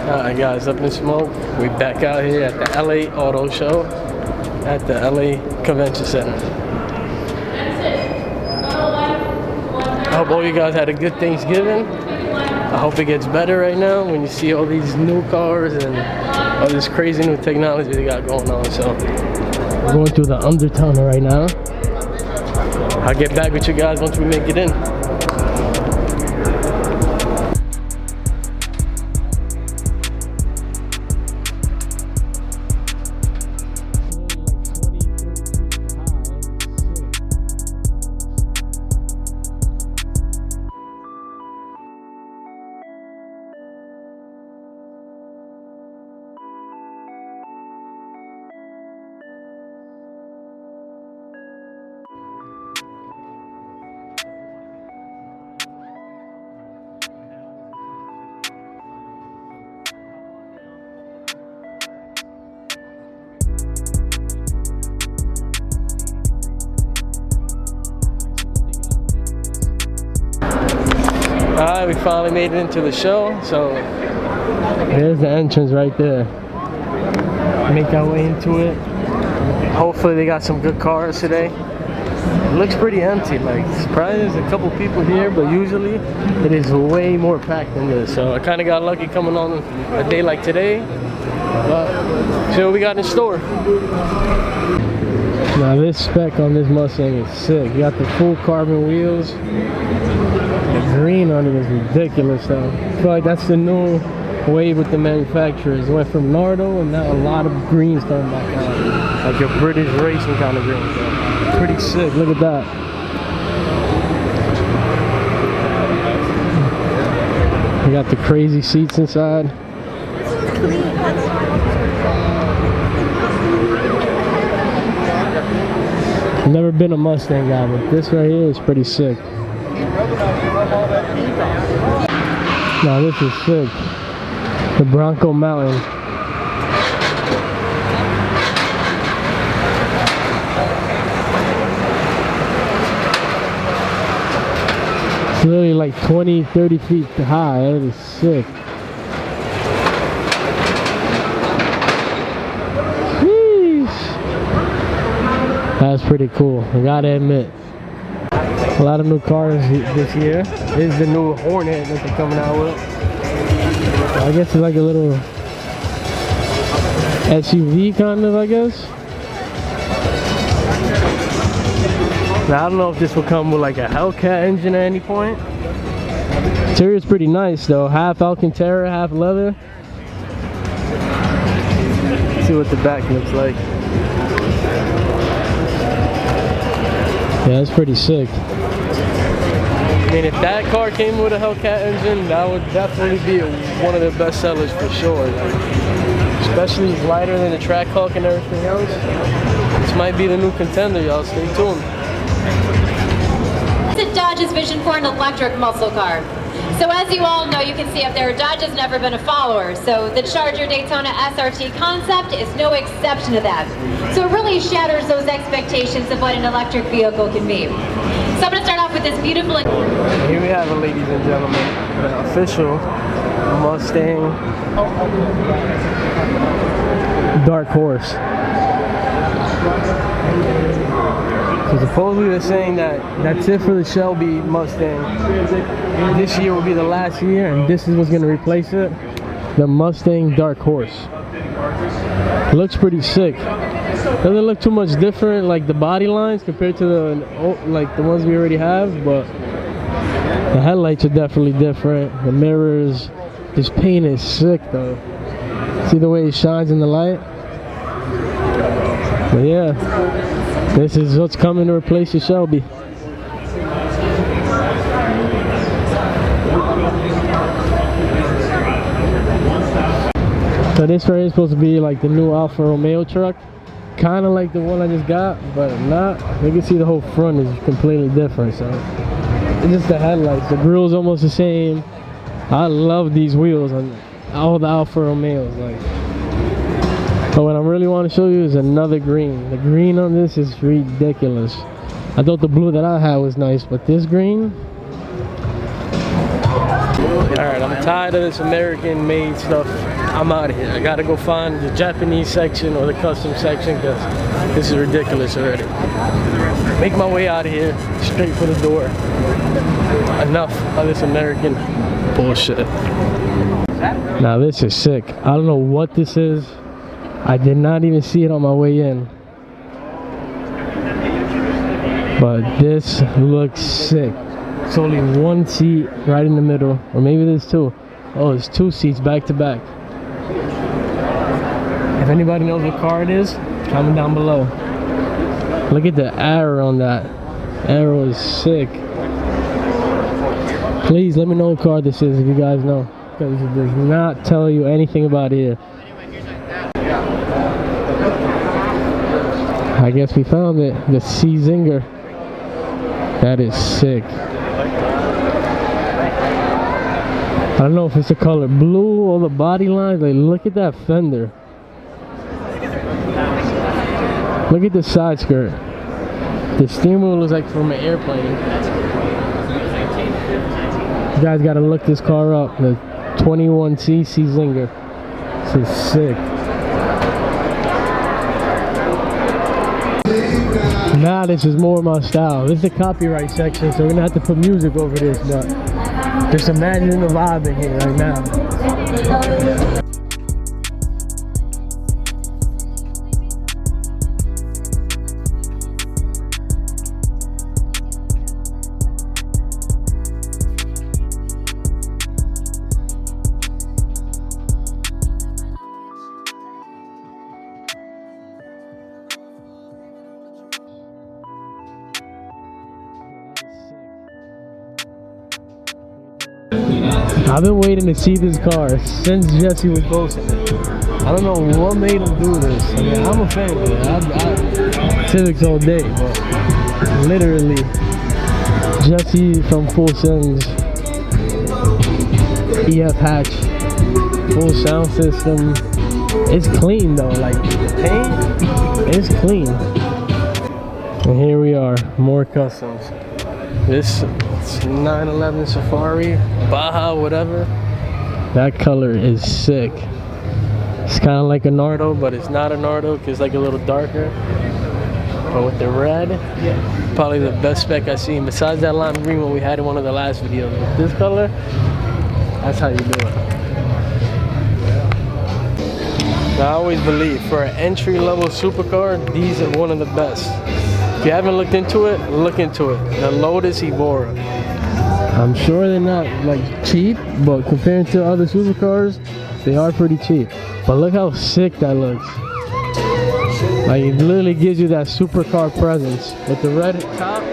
Alright guys, up in smoke. We back out here at the LA Auto Show at the LA Convention Center. I hope all you guys had a good Thanksgiving. I hope it gets better right now when you see all these new cars and all this crazy new technology they got going on. So we're going through the Undertone right now. I'll get back with you guys once we make it in. Alright, we finally made it into the show, so there's the entrance right there. Make our way into it. Hopefully they got some good cars today. It looks pretty empty, like surprised there's a couple people here, but usually it is way more packed than this. So I kind of got lucky coming on a day like today, but see what we got in store. Now this spec on this Mustang is sick. You got the full carbon wheels. The green on it is ridiculous though. I feel like that's the new wave with the manufacturers. It went from Nardo and now a lot of greens coming back out. Like your British racing kind of green. So pretty sick, look at that. You got the crazy seats inside. Never been a Mustang guy, but this right here is pretty sick. Now this is sick. The Bronco Mountain. It's literally like 20-30 feet high. That is sick. That's pretty cool, I gotta admit. A lot of new cars this year. This is the new Hornet that they're coming out with. I guess it's like a little SUV kind of, I guess. Now I don't know if this will come with like a Hellcat engine at any point. Interior is pretty nice though, half Alcantara, half leather. Let's see what the back looks like. Yeah, it's pretty sick. I mean, if that car came with a Hellcat engine, that would definitely be one of the best sellers for sure. Like, especially it's lighter than the Trackhawk and everything else. This might be the new contender, y'all. Stay tuned. It's Dodge's vision for an electric muscle car. So as you all know, you can see up there, Dodge has never been a follower. So the Charger Daytona SRT concept is no exception to that. So it really shatters those expectations of what an electric vehicle can be. So I'm going to start off with this beautiful... Here we have it, ladies and gentlemen, the official Mustang Dark Horse. So supposedly they're saying that that's it for the Shelby Mustang. This year will be the last year, and this is what's going to replace it. The Mustang Dark Horse. Looks pretty sick. Doesn't look too much different, like the body lines compared to the ones we already have, but the headlights are definitely different. The mirrors, this paint is sick though. See the way it shines in the light? But yeah, this is what's coming to replace the Shelby. So this right here is supposed to be like the new Alfa Romeo truck. Kind of like the one I just got, but not. You can see the whole front is completely different. So it's just the headlights. The grille's almost the same. I love these wheels on all the Alfa Romeos. Like, but what I really want to show you is another green. The green on this is ridiculous. I thought the blue that I had was nice, but this green Alright, I'm tired of this American-made stuff. I'm out of here. I gotta go find the Japanese section or the custom section because this is ridiculous already. Make my way out of here, straight for the door. Enough of this American bullshit. Now this is sick. I don't know what this is. I did not even see it on my way in. But this looks sick. It's only one seat right in the middle, or maybe there's two. Oh, there's two seats back to back. If anybody knows what car it is, comment down below. Look at the arrow on that. Arrow is sick. Please let me know what car this is if you guys know, because it does not tell you anything about it here. I guess we found it. The C Zinger. That is sick. I don't know if it's the color blue or the body lines. Like, look at that fender. Look at the side skirt. The steering wheel looks like from an airplane. You guys gotta look this car up. The 21cc Zinger. This is sick. Now this is more my style. This is the copyright section, so we're gonna have to put music over this, but just imagine the vibe in here right now. I've been waiting to see this car since Jesse was posting it. I don't know what made him do this. I mean, I'm a fan of it. I Civics all day, but literally, Jesse from Full Sends, EF hatch, full sound system. It's clean though, like the paint is clean. And here we are, more customs. This 911 Safari, Baja, whatever. That color is sick. It's kind of like a Nardo, but it's not a Nardo because it's like a little darker. But with the red, probably the best spec I've seen. Besides that lime green one we had in one of the last videos. With this color, that's how you do it. Now, I always believe for an entry-level supercar, these are one of the best. If you haven't looked into it, look into it. The Lotus Evora. I'm sure they're not like cheap, but compared to other supercars, they are pretty cheap. But look how sick that looks. Like, it literally gives you that supercar presence with the red top.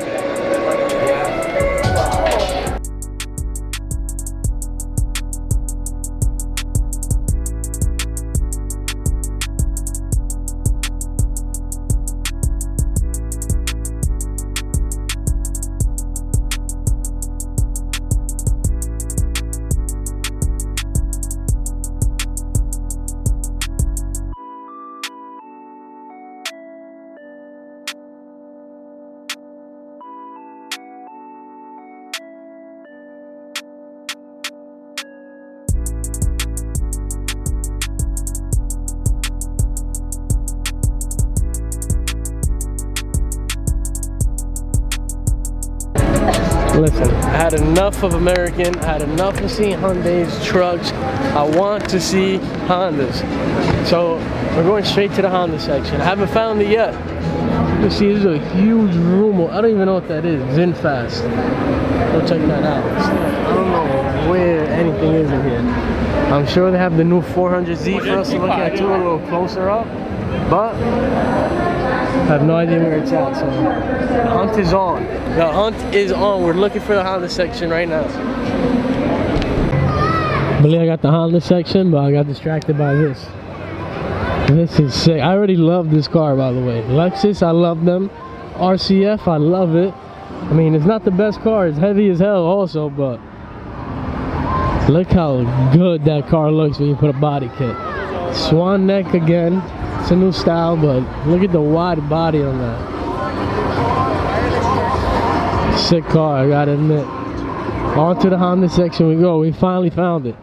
Listen, I had enough of American, I had enough of seeing Hyundais, trucks. I want to see Hondas. So we're going straight to the Honda section. I haven't found it yet. You see, there's a huge room. I don't even know what that is. VinFast. Go check that out. I don't know where anything is in here. I'm sure they have the new 400Z for us to look at too, a little closer up. But I have no idea where it's at, so the hunt is on. The hunt is on. We're looking for the Honda section right now. I believe I got the Honda section, but I got distracted by this. This is sick. I already love this car, by the way. Lexus, I love them. RCF, I love it. I mean, it's not the best car. It's heavy as hell also, but look how good that car looks when you put a body kit. Swan neck again. It's a new style, but look at the wide body on that. Sick car, I gotta admit. On to the Honda section we go. We finally found it.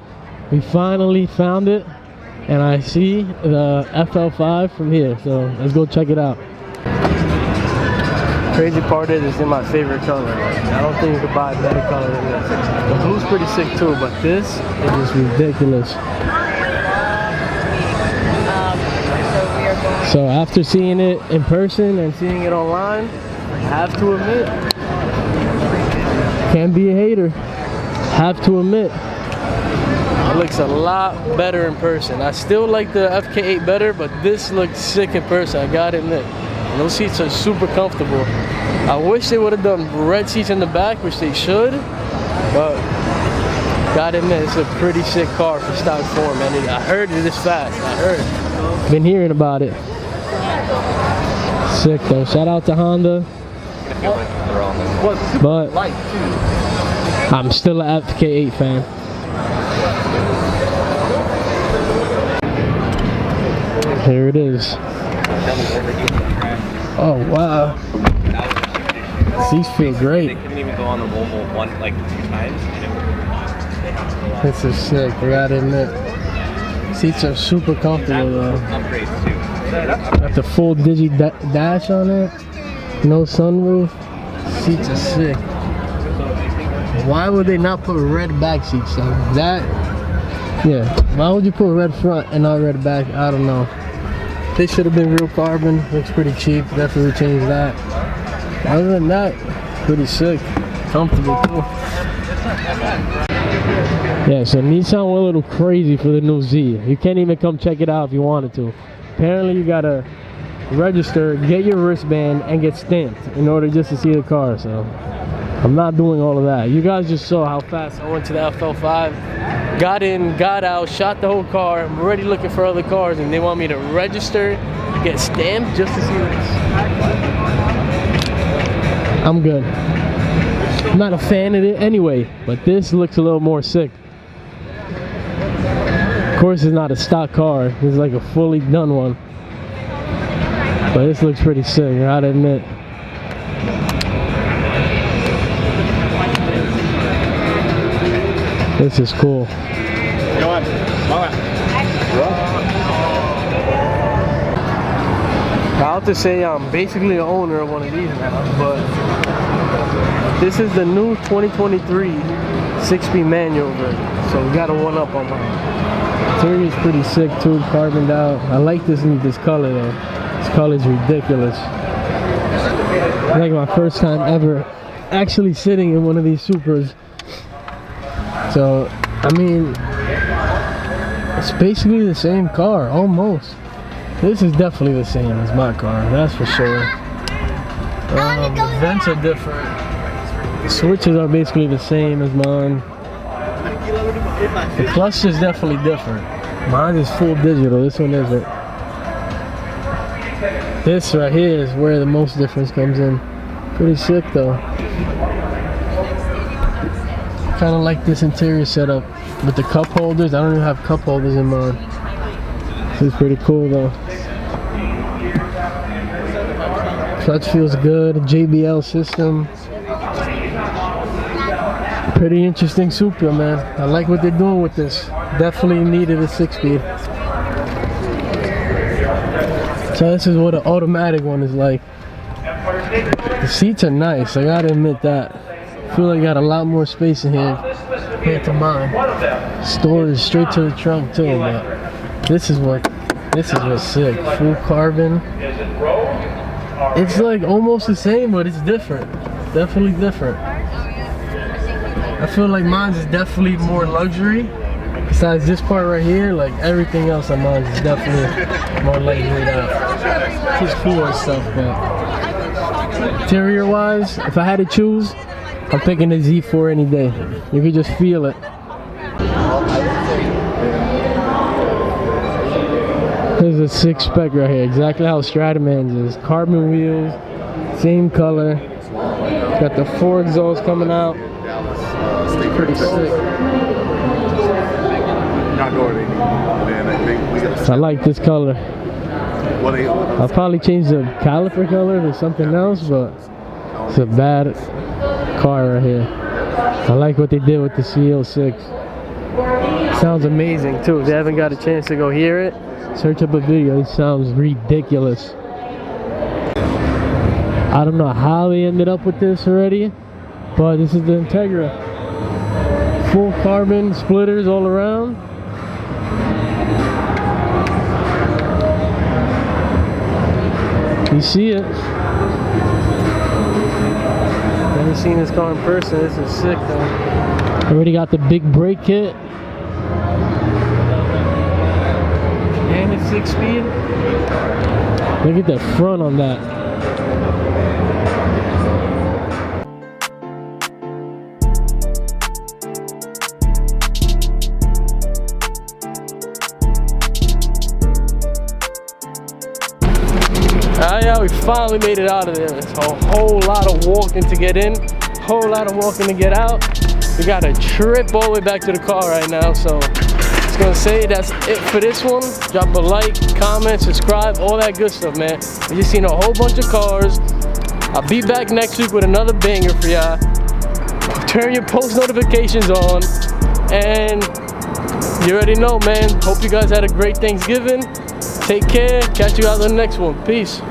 We finally found it. And I see the FL5 from here. So let's go check it out. Crazy part is it's in my favorite color. I don't think you could buy a better color than this. The blue's pretty sick too, but this is just ridiculous. So after seeing it in person and seeing it online, I have to admit, can't be a hater. Have to admit, it looks a lot better in person. I still like the FK8 better, but this looks sick in person, I gotta admit. And those seats are super comfortable. I wish they would have done red seats in the back, which they should, but gotta admit, it's a pretty sick car for stock form, man. I heard it is fast, I heard. Been hearing about it. Sick though, shout out to Honda. But I'm still an FK8 fan. Here it is. Oh wow. Seats feel great. They couldn't even go on the Volvo 2 times. This is sick, I gotta admit. Seats are super comfortable though. Upgrades too. Got the full digi dash on it. No sunroof. Seats are sick. Why would they not put red back seats though? That, yeah. Why would you put red front and not red back? I don't know. They should have been real carbon. Looks pretty cheap. Definitely change that. Other than that, pretty sick. Comfortable too. Yeah, so Nissan went a little crazy for the new Z. You can't even come check it out if you wanted to. Apparently you gotta register, get your wristband, and get stamped in order just to see the car. So I'm not doing all of that. You guys just saw how fast I went to the FL5. Got in, got out, shot the whole car. I'm already looking for other cars, and they want me to register, get stamped just to see this. I'm good. I'm not a fan of it anyway, but this looks a little more sick. Of course, it's not a stock car. It's like a fully done one. But this looks pretty sick, I gotta admit. This is cool. I have to say I'm basically the owner of one of these now, but this is the new 2023 6-speed manual version, so we got a one-up on mine. Interior is pretty sick too, carboned out. I like this color though. This color is ridiculous. It's like my first time ever actually sitting in one of these Supras. So, I mean, it's basically the same car, almost. This is definitely the same as my car, that's for sure. The vents are different. The switches are basically the same as mine. The clutch is definitely different. Mine is full digital, this one isn't. This right here is where the most difference comes in. Pretty sick though. Kind of like this interior setup with the cup holders. I don't even have cup holders in mine. This is pretty cool though. Clutch feels good, JBL system. Pretty interesting Supra, man. I like what they're doing with this. Definitely needed a 6-speed. So this is what an automatic one is like. The seats are nice, I gotta admit that. I feel like I got a lot more space in here compared to mine. Storage straight to the trunk too, but this is what's sick. Full carbon. It's like almost the same, but it's different. Definitely different. I feel like mine is definitely more luxury. Besides this part right here, like everything else on mine is definitely more luxury out. It's cool and stuff, but interior wise, if I had to choose, I'm picking the Z4 any day. You can just feel it. There's a sick spec right here, exactly how Strataman's is. Carbon wheels, same color. Got the 4 exhausts coming out. Pretty sick. I like this color. I'll probably change the caliper color to something else, but it's a bad car right here. I like what they did with the CO6. Sounds amazing too. If you haven't got a chance to go hear it, search up a video. It sounds ridiculous. I don't know how they ended up with this already, but this is the Integra. Full carbon splitters all around. You see it. Never seen this car in person. This is sick though. Already got the big brake kit. And it's 6-speed. Look at the front on that. Yeah, we finally made it out of there. It's a whole lot of walking to get in, whole lot of walking to get out. We got a trip all the way back to the car right now, so just gonna say that's it for this one. Drop a like, comment, subscribe, all that good stuff, man. We just seen a whole bunch of cars. I'll be back next week with another banger for y'all. Turn your post notifications on, and you already know, man. Hope you guys had a great Thanksgiving. Take care. Catch you guys on the next one. Peace.